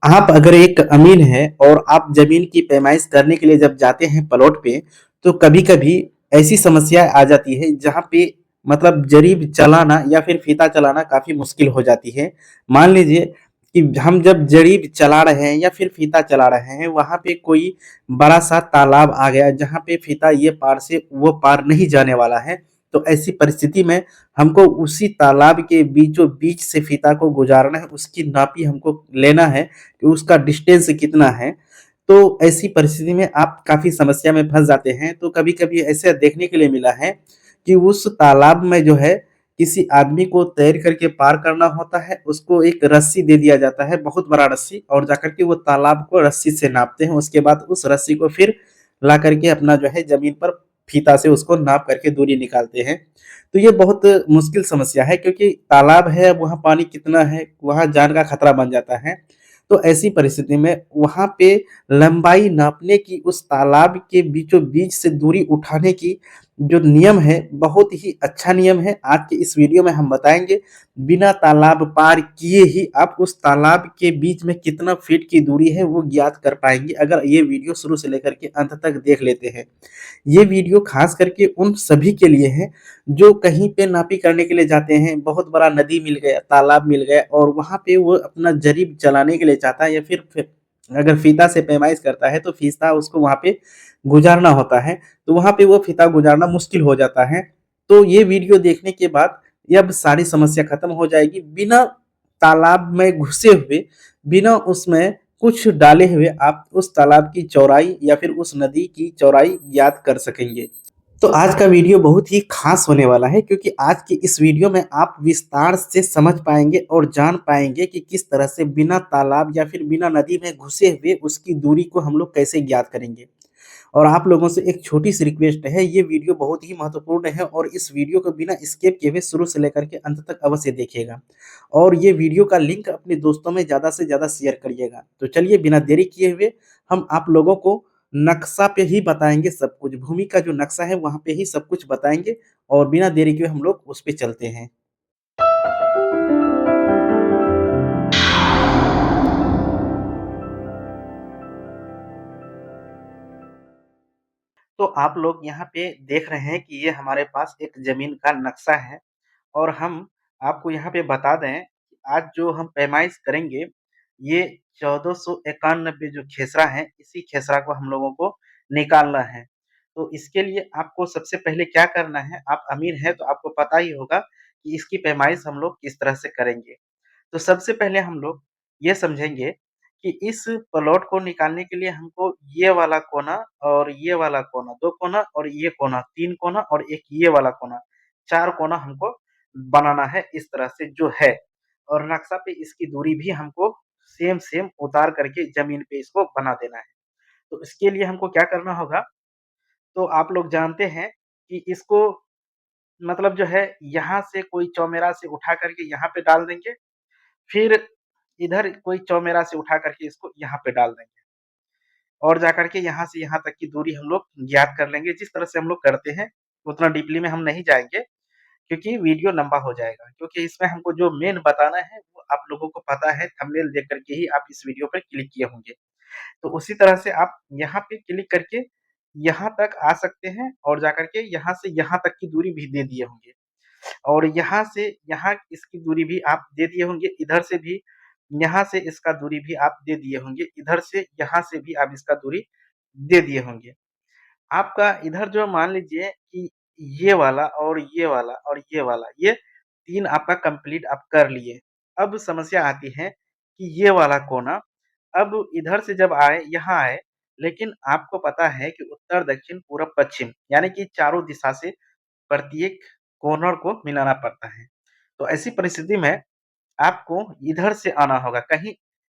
आप अगर एक अमीर हैं और आप ज़मीन की पैमाइश करने के लिए जब जाते हैं प्लॉट पे, तो कभी-कभी ऐसी समस्या आ जाती है जहाँ पे मतलब जरीब चलाना या फिर फीता चलाना काफ़ी मुश्किल हो जाती है। मान लीजिए कि हम जब जरीब चला रहे हैं या फिर फीता चला रहे हैं, वहाँ पे कोई बड़ा-सा तालाब आ गया जहाँ पे फीता ये पार से वो पार नहीं जाने वाला है। तो ऐसी परिस्थिति में हमको उसी तालाब के बीचों-बीच से फीता को गुज़ारना है, उसकी नापी हमको लेना है कि उसका डिस्टेंस कितना है। तो ऐसी परिस्थिति में आप काफ़ी समस्या में फँस जाते हैं। तो कभी-कभी ऐसा देखने के लिए मिला है कि उस तालाब में जो है किसी आदमी को तैर करके पार करना होता है, उसको एक रस्सी दे दिया जाता है, बहुत बड़ा रस्सी और जाकर के वो तालाब को रस्सी से नापते हैं। उसके बाद उस रस्सी को फिर ला करके अपना जो है ज़मीन पर फीता से उसको नाप करके दूरी निकालते हैं। तो ये बहुत मुश्किल समस्या है क्योंकि तालाब है, वहाँ पानी कितना है, वहाँ जान का खतरा बन जाता है। तो ऐसी परिस्थिति में वहाँ पे लंबाई नापने की उस तालाब के बीचों-बीच से दूरी उठाने की जो नियम है, बहुत ही अच्छा नियम है। आज के इस वीडियो में हम बताएँगे, बिना तालाब पार किए ही आप उस तालाब के बीच में कितना फीट की दूरी है, वो ज्ञात कर पाएँगे, अगर ये वीडियो शुरू से लेकर के अंत तक देख लेते हैं। ये वीडियो खास करके उन सभी के लिए है जो कहीं पे नापी करने के लिए जाते हैं, बहुत बड़ा नदी मिल गया, तालाब मिल गया और वहाँ पे वो अपना जरीब चलाने के लिए चाहता है या फिर अगर फीता से पैमाइश करता है तो फीता उसको वहाँ पे गुज़ारना होता है, तो वहाँ पे वो फीता गुज़ारना मुश्किल हो जाता है। तो ये वीडियो देखने के बाद ये अब सारी समस्या खत्म हो जाएगी, बिना तालाब में घुसे हुए, बिना उसमें कुछ डाले हुए आप उस तालाब की चौड़ाई या फिर उस नदी की चौड़ाई ज्ञात कर सकेंगे। तो आज का वीडियो बहुत ही खास होने वाला है क्योंकि आज की इस वीडियो में आप विस्तार से समझ पाएँगे और जान पाएँगे कि किस तरह से बिना तालाब या फिर बिना नदी में घुसे हुए उसकी दूरी को हम लोग कैसे ज्ञात करेंगे। और आप लोगों से एक छोटी-सी रिक्वेस्ट है, ये वीडियो बहुत ही महत्वपूर्ण है और इस वीडियो को बिना स्किप किए हुए शुरू से लेकर के अंत तक अवश्य देखिएगा। और ये वीडियो का लिंक अपने दोस्तों में ज़्यादा से ज़्यादा शेयर करिएगा। तो चलिए बिना देरी किए हुए हम आप लोगों को नक्शा पे ही बताएँगे सब कुछ, भूमि का जो नक्शा है वहाँ पे ही सब कुछ बताएँगे और बिना देरी किए हम लोग उस पे चलते हैं। तो आप लोग यहाँ पे देख रहे हैं कि ये हमारे पास एक ज़मीन का नक्शा है और हम आपको यहाँ पे बता दें, कि आज जो हम पैमाइश करेंगे, ये 1491 जो खेसरा है, इसी खेसरा को हम लोगों को निकालना है। तो इसके लिए आपको सबसे पहले क्या करना है, आप अमीर हैं तो आपको पता ही होगा कि इसकी पैमाइश हम लोग किस तरह से करेंगे। तो सबसे पहले हम लोग ये समझेंगे कि इस प्लॉट को निकालने के लिए हमको ये वाला कोना और ये वाला कोना, 2 कोना और ये कोना, 3 कोना और एक ये वाला कोना, 4 कोना हमको बनाना है इस तरह से जो है। और नक्शा पे इसकी दूरी भी हमको सेम-सेम उतार करके ज़मीन पे इसको बना देना है। तो इसके लिए हमको क्या करना होगा, तो आप लोग जानते हैं कि इसको मतलब जो है यहाँ से कोई चौमेरा से उठा करके यहाँ पे डाल देंगे, फिर इधर कोई चौमेरा से उठा करके इसको यहाँ पे डाल देंगे और जाकर के यहाँ से यहाँ तक की दूरी हम लोग ज्ञात कर लेंगे। जिस तरह से हम लोग करते हैं, उतना डीपली में हम नहीं जाएँगे क्योंकि वीडियो लंबा हो जाएगा। क्योंकि इसमें हमको जो मेन बताना है, वो आप लोगों को पता है, थंबनेल देख कर के ही आप इस वीडियो पर क्लिक किए होंगे। तो उसी तरह से आप यहाँ पे क्लिक करके यहाँ तक आ सकते हैं और जाकर के यहाँ से यहाँ तक की दूरी भी दे दिए होंगे। और यहाँ से यहाँ इसकी दूरी भी आप दे दिए होंगे, इधर से भी यहाँ से इसका दूरी भी आप दे दिए होंगे, इधर से यहाँ से भी आप इसका दूरी दे दिए होंगे। आपका इधर जो मान लीजिए कि ये वाला और ये वाला और ये वाला, ये 3 आपका कंप्लीट आप कर लिए। अब समस्या आती है कि ये वाला कोना, अब इधर से जब आए, यहाँ आए, लेकिन आपको पता है कि उत्तर, दक्षिण, पूरब, पश्चिम यानी कि चारों दिशा से प्रत्येक कॉर्नर को मिलाना पड़ता है। तो ऐसी परिस्थिति में आपको इधर से आना होगा, कहीं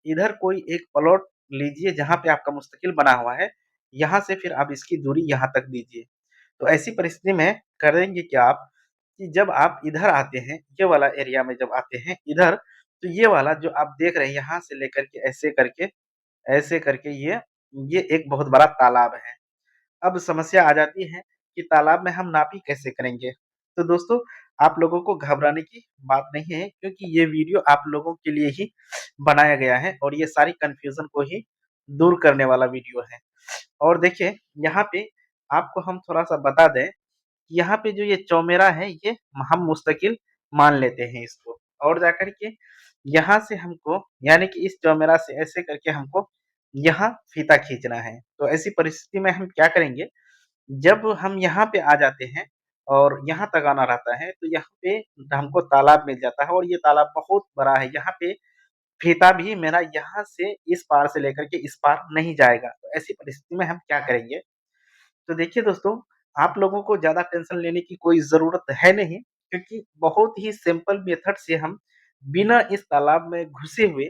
इधर कोई एक प्लॉट लीजिए जहाँ पे आपका मुस्तकिल बना हुआ है, यहाँ से फिर आप इसकी दूरी यहाँ तक दीजिए। तो ऐसी परिस्थिति में करेंगे क्या आप, कि जब आप इधर आते हैं, ये वाला एरिया में जब आते हैं इधर, तो ये वाला जो आप देख रहे हैं यहाँ से लेकर के ऐसे करके ये एक बहुत बड़ा तालाब है। अब समस्या आ जाती है कि तालाब में हम नापी कैसे करेंगे? तो दोस्तों, आप लोगों को घबराने की बात नहीं है, क्योंकि ये वीडियो आप लोगों के लिए ही बनाया गया है और ये सारी कन्फ्यूज़न को ही दूर करने वाला वीडियो है। और देखिए, यहाँ पे आपको हम थोड़ा-सा बता दें, यहाँ पे जो ये चौमेरा है, ये हम मुस्तकिल मान लेते हैं इसको, और जाकर के यहाँ से हमको, यानी कि इस चौमेरा से ऐसे करके हमको यहाँ फीता खींचना है। तो ऐसी परिस्थिति में हम क्या करेंगे, जब हम यहाँ पे आ जाते हैं और यहाँ तक आना रहता है, तो यहाँ पे हमको तालाब मिल जाता है और ये तालाब बहुत बड़ा है। यहाँ पे फीता भी मेरा यहाँ से इस पार से लेकर के इस पार नहीं जाएगा। तो ऐसी परिस्थिति में हम क्या करेंगे? तो देखिए दोस्तों, आप लोगों को ज़्यादा टेंशन लेने की कोई ज़रूरत है नहीं, क्योंकि बहुत ही सिंपल मेथड से हम बिना इस तालाब में घुसे हुए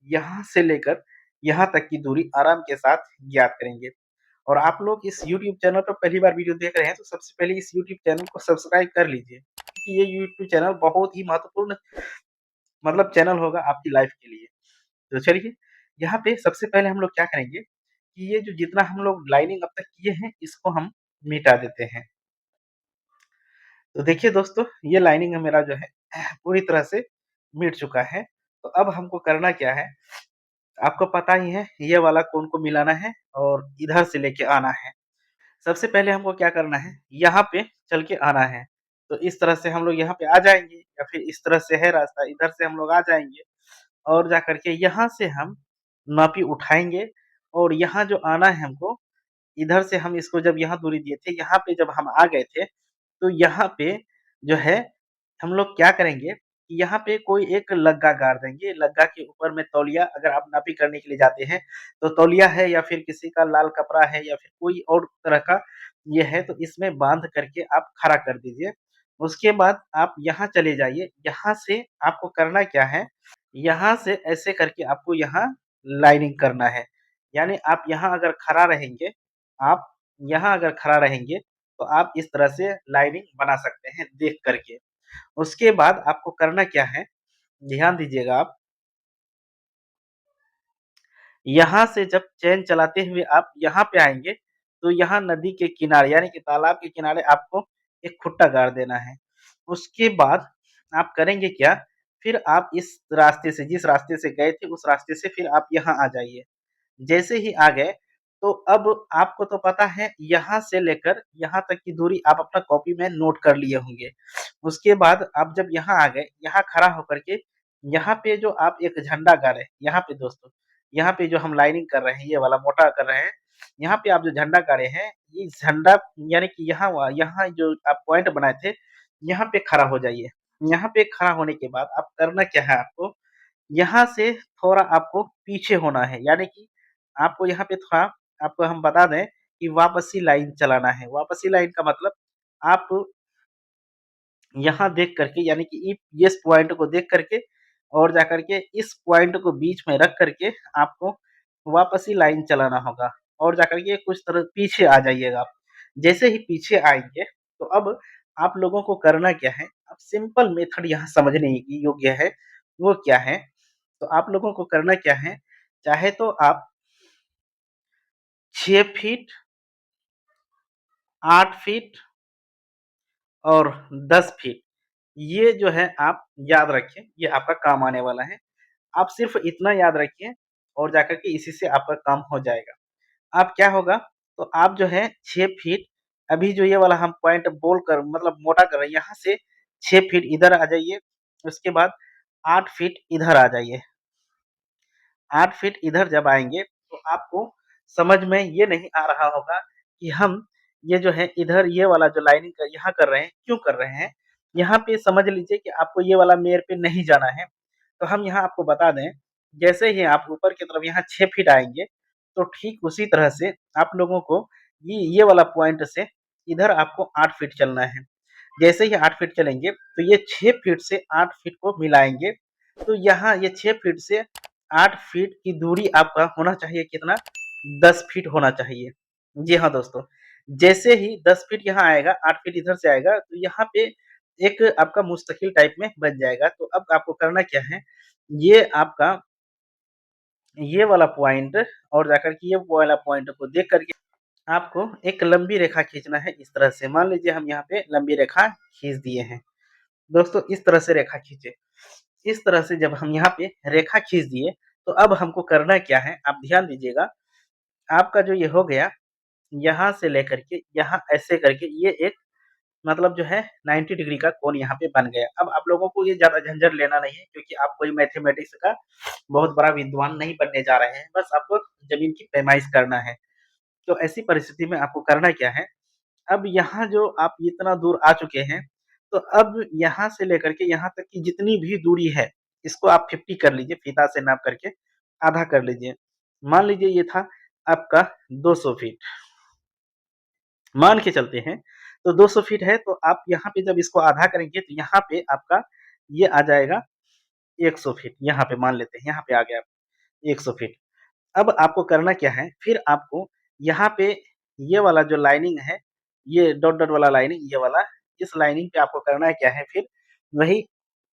यहाँ से लेकर यहाँ तक की दूरी आराम के साथ ज्ञात करेंगे। और आप लोग इस यूट्यूब चैनल पर पहली बार वीडियो देख रहे हैं, तो सबसे पहले इस यूट्यूब चैनल को सब्सक्राइब कर लीजिए, क्योंकि ये यूट्यूब चैनल बहुत ही महत्वपूर्ण मतलब चैनल होगा आपकी लाइफ के लिए। तो चलिए, यहाँ पे सबसे पहले हम लोग क्या करेंगे कि ये जो जितना हम लोग लाइनिंग अब तक किए हैं, इसको हम मिटा देते हैं। तो देखिए दोस्तों, ये लाइनिंग मेरा जो है पूरी तरह से मिट चुका है। तो अब हमको करना क्या है, आपको पता ही है ये वाला कोन को मिलाना है और इधर से लेके आना है। सबसे पहले हमको क्या करना है, यहाँ पे चल के आना है। तो इस तरह से हम लोग यहाँ पे आ जाएँगे, या फिर इस तरह से है रास्ता, इधर से हम लोग आ जाएँगे और जाकर के यहाँ से हम नापी उठाएँगे और यहाँ जो आना है हमको, इधर से हम इसको जब यहाँ दूरी दिए थे, यहाँ पे जब हम आ गए थे, तो यहाँ पे जो है हम लोग क्या करेंगे, कि यहाँ पे कोई एक लग्गा गाड़ देंगे। लग्गा के ऊपर में तौलिया, अगर आप नापी करने के लिए जाते हैं, तो तौलिया है या फिर किसी का लाल कपड़ा है या फिर कोई और तरह का ये है, तो इसमें बाँध करके आप खड़ा कर दीजिए। उसके बाद आप यहाँ चले जाइए, यहाँ से आपको करना क्या है, यहाँ से ऐसे करके आपको यहाँ लाइनिंग करना है। यानी आप यहाँ अगर खड़ा रहेंगे, आप यहाँ अगर खड़ा रहेंगे, तो आप इस तरह से लाइनिंग बना सकते हैं देख कर के। उसके बाद आपको करना क्या है, ध्यान दीजिएगा आप, यहाँ से जब चेन चलाते हुए आप यहाँ पे आएँगे, तो यहाँ नदी के किनारे यानी कि तालाब के किनारे आपको एक खुट्टा गाड़ देना है। उसके बाद आप करेंगे क्या, फिर आप इस रास्ते से, जिस रास्ते से गए थे, उस रास्ते से फिर आप यहाँ आ जाइए। जैसे ही आ गए, तो अब आपको तो पता है यहाँ से लेकर यहाँ तक की दूरी आप अपना कॉपी में नोट कर लिए होंगे। उसके बाद आप जब यहाँ आ गए, यहाँ खड़ा होकर के यहाँ पे जो आप एक झंडा गाड़े, यहाँ पे दोस्तों, यहाँ पे जो हम लाइनिंग कर रहे हैं, ये वाला मोटा कर रहे हैं, यहाँ पे आप जो झंडा गाड़े हैं, ये झंडा यानी कि यहाँ जो आप पॉइंट बनाए थे, यहाँ पे खड़ा हो जाइए। यहाँ पे खड़ा होने के बाद आप करना क्या है आपको, यहाँ से थोड़ा आपको पीछे होना है, यानी कि आपको यहाँ पे थोड़ा, आपको हम बता दें कि वापसी लाइन चलाना है। वापसी लाइन का मतलब आप यहाँ देख करके, यानी कि इस पॉइंट को देख करके और जाकर के इस पॉइंट को बीच में रख करके आपको वापसी लाइन चलाना होगा और जाकर के कुछ तरह पीछे आ जाइएगा आप। जैसे ही पीछे आएँगे, तो अब आप लोगों को करना क्या है, अब सिंपल मेथड यहाँ समझने की योग्य है, वो क्या है? तो आप लोगों को करना क्या है, चाहे तो आप 6 फीट, 8 फीट और 10 फीट, ये जो है आप याद रखें, ये आपका काम आने वाला है। आप सिर्फ़ इतना याद रखिए और जाकर के इसी से आपका काम हो जाएगा। अब क्या होगा, तो आप जो है 6 फीट, अभी जो ये वाला हम पॉइंट बोल कर मतलब मोटा कर रहे हैं, यहाँ से 6 फीट इधर आ जाइए, उसके बाद 8 फीट इधर आ जाइए। 8 फीट इधर जब आएँगे, तो आपको समझ में ये नहीं आ रहा होगा कि हम ये जो है इधर ये वाला जो लाइनिंग यहाँ कर रहे हैं, क्यों कर रहे हैं? यहाँ पे समझ लीजिए कि आपको ये वाला मेड़ पे नहीं जाना है। तो हम यहाँ आपको बता दें, जैसे ही आप ऊपर की तरफ यहाँ 6 फीट आएँगे, तो ठीक उसी तरह से आप लोगों को ये वाला पॉइंट से इधर आपको 8 फीट चलना है। जैसे ही 8 फीट चलेंगे, तो ये 6 फीट से 8 फीट को मिलाएँगे, तो यहाँ ये 6 फीट से 8 फीट की दूरी आपका होना चाहिए कितना? 10 फीट होना चाहिए। जी हाँ दोस्तों, जैसे ही 10 फीट यहाँ आएगा, 8 फीट इधर से आएगा, तो यहाँ पे एक आपका मुस्तकिल टाइप में बन जाएगा। तो अब आपको करना क्या है, ये आपका ये वाला पॉइंट और जाकर के ये वाला पॉइंट को देख कर के आपको एक लंबी रेखा खींचना है इस तरह से। मान लीजिए हम यहाँ पे लंबी रेखा खींच दिए हैं। दोस्तों इस तरह से रेखा खींचे। इस तरह से जब हम यहाँ पे रेखा खींच दिए, तो अब हमको करना क्या है, आप ध्यान दीजिएगा। आपका जो ये हो गया, यहाँ से लेकर के यहाँ ऐसे करके ये एक मतलब जो है 90 डिग्री का कोण यहाँ पे बन गया। अब आप लोगों को ये ज़्यादा झंझट लेना नहीं है, क्योंकि आप कोई मैथमेटिक्स का बहुत बड़ा विद्वान नहीं बनने जा रहे हैं। बस आपको ज़मीन की पैमाइश करना है। तो ऐसी परिस्थिति में आपको करना क्या है, अब यहाँ जो आप इतना दूर आ चुके हैं, तो अब यहाँ से लेकर के यहाँ तक की जितनी भी दूरी है, इसको आप 50 कर लीजिए, फीता से नाप करके आधा कर लीजिए। मान लीजिए ये था आपका 200 फीट, मान के चलते हैं, तो 200 फीट है, तो आप यहाँ पे जब इसको आधा करेंगे, तो यहाँ पे आपका ये आ जाएगा 100 फीट। यहाँ पे मान लेते हैं, यहाँ पे आ गया 100 फीट। अब आपको करना क्या है, फिर आपको यहाँ पे ये वाला जो लाइनिंग है, ये डॉट डॉट वाला लाइनिंग, ये वाला, इस लाइनिंग पे आपको करना है क्या है, फिर वही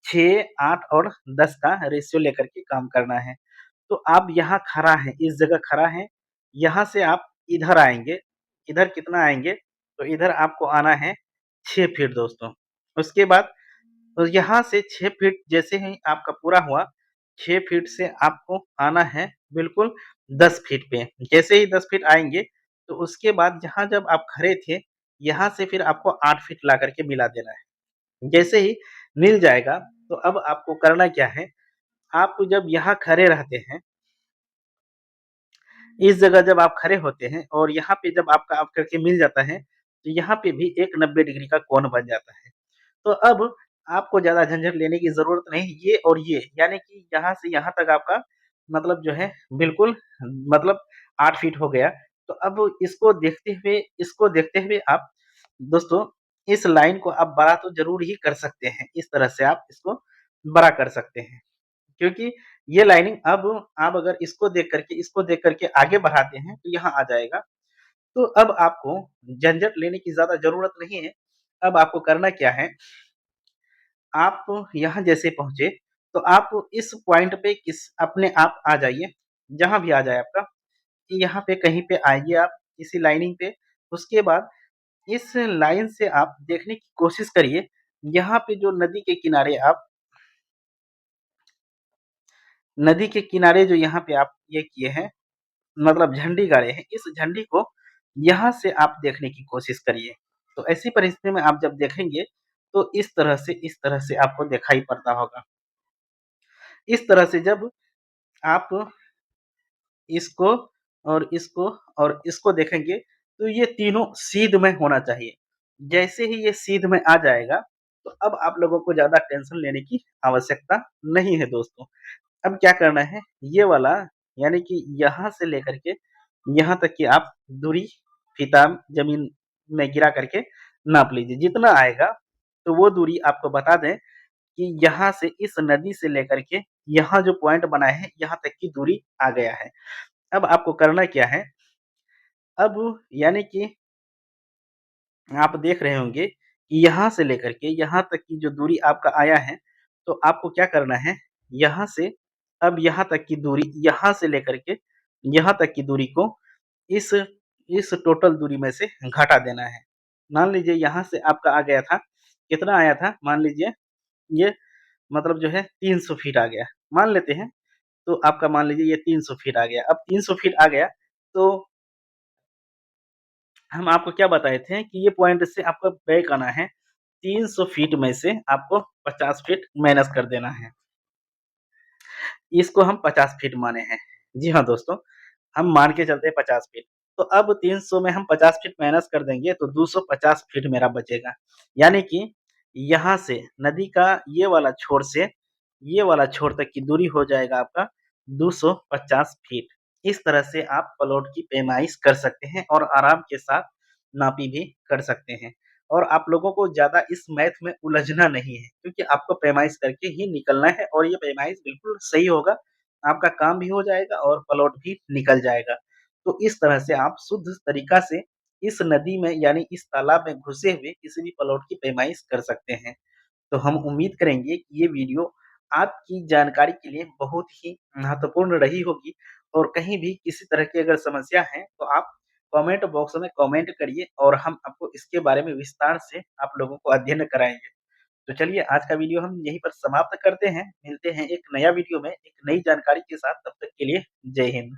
6, 8 और 10 का रेशियो लेकर के काम करना है। तो आप यहाँ खड़ा हैं, इस जगह खड़ा हैं, यहाँ से आप इधर आएँगे, इधर कितना आएँगे, तो इधर आपको आना है 6 फीट दोस्तों। उसके बाद तो यहाँ से 6 फीट जैसे ही आपका पूरा हुआ, 6 फीट से आपको आना है बिल्कुल 10 फीट पे। जैसे ही 10 फीट आएँगे, तो उसके बाद जहाँ जब आप खड़े थे, यहाँ से फिर आपको 8 फीट ला कर के मिला देना है। जैसे ही मिल जाएगा, तो अब आपको करना क्या है, आप जब यहाँ खड़े रहते हैं, इस जगह जब आप खड़े होते हैं और यहाँ पे जब आपका आप करके मिल जाता है, तो यहाँ पे भी एक 90 डिग्री का कोण बन जाता है। तो अब आपको ज़्यादा झंझट लेने की ज़रूरत नहीं, ये और ये यानी कि यहाँ से यहाँ तक आपका मतलब जो है बिल्कुल मतलब 8 फीट हो गया। तो अब इसको देखते हुए आप दोस्तों इस लाइन को आप बड़ा तो ज़रूर ही कर सकते हैं। इस तरह से आप इसको बड़ा कर सकते हैं। क्योंकि ये लाइनिंग अब आप अगर इसको देख करके आगे बढ़ाते हैं, तो यहाँ आ जाएगा। तो अब आपको झंझट लेने की ज़्यादा ज़रूरत नहीं है। अब आपको करना क्या है, आप यहाँ जैसे पहुँचे, तो आप इस पॉइंट पे किस अपने आप आ जाइए, जहाँ भी आ जाए आपका, यहाँ पे कहीं पे आइए आप, इसी लाइनिंग पे। उसके बाद इस लाइन से आप देखने की कोशिश करिए, यहाँ पे जो नदी के किनारे जो यहाँ पे आप ये किए हैं, मतलब झंडी गाड़े हैं, इस झंडी को यहाँ से आप देखने की कोशिश करिए। तो ऐसी परिस्थिति में आप जब देखेंगे, तो इस तरह से आपको दिखाई पड़ता होगा। इस तरह से जब आप इसको और इसको और इसको देखेंगे, तो ये तीनों सीध में होना चाहिए। जैसे ही ये सीध में आ जाएगा, तो अब आप लोगों को ज़्यादा टेंशन लेने की आवश्यकता नहीं है दोस्तों। अब क्या करना है, ये वाला यानी कि यहाँ से लेकर के यहाँ तक की आप दूरी फीता ज़मीन में गिरा करके नाप लीजिए। जितना आएगा, तो वो दूरी आपको बता दें कि यहाँ से इस नदी से लेकर के यहाँ जो पॉइंट बनाए हैं, यहाँ तक की दूरी आ गया है। अब आपको करना क्या है, अब यानी कि आप देख रहे होंगे कि यहाँ से लेकर के यहाँ तक की जो दूरी आपका आया है, तो आपको क्या करना है, यहाँ से अब यहाँ तक की दूरी, यहाँ से लेकर के यहाँ तक की दूरी को इस इस टोटल दूरी में से घटा देना है। मान लीजिए यहाँ से आपका आ गया था, कितना आया था? मान लीजिए ये मतलब जो है 300 फीट आ गया, मान लेते हैं। तो आपका मान लीजिए ये 300 फीट आ गया। अब 300 फीट आ गया, तो हम आपको क्या बताए थे कि ये पॉइंट से आपको बैक आना है। 300 फीट में से आपको 50 फीट माइनस कर देना है। इसको हम 50 फीट माने हैं। जी हाँ दोस्तों, हम मान के चलते हैं 50 फीट। तो अब 300 में हम 50 फीट माइनस कर देंगे, तो 250 फीट मेरा बचेगा। यानी कि यहाँ से नदी का ये वाला छोर तक की दूरी हो जाएगा आपका 250 फीट। इस तरह से आप प्लॉट की पैमाइश कर सकते हैं और आराम के साथ नापी भी कर सकते हैं। और आप लोगों को ज़्यादा इस मैथ में उलझना नहीं है, क्योंकि आपको पैमाइश करके ही निकलना है और ये पैमाइश बिल्कुल सही होगा। आपका काम भी हो जाएगा और प्लॉट भी निकल जाएगा। तो इस तरह से आप शुद्ध तरीका से इस नदी में यानी इस तालाब में घुसे हुए किसी भी प्लॉट की पैमाइश कर सकते हैं। तो हम उम्मीद करेंगे कि ये वीडियो आपकी जानकारी के लिए बहुत ही महत्वपूर्ण रही होगी और कहीं भी किसी तरह की अगर समस्या है, तो आप कमेंट बॉक्स में कमेंट करिए और हम आपको इसके बारे में विस्तार से आप लोगों को अध्ययन कराएँगे। तो चलिए आज का वीडियो हम यहीं पर समाप्त करते हैं। मिलते हैं एक नया वीडियो में एक नई जानकारी के साथ, तब तक के लिए जय हिंद।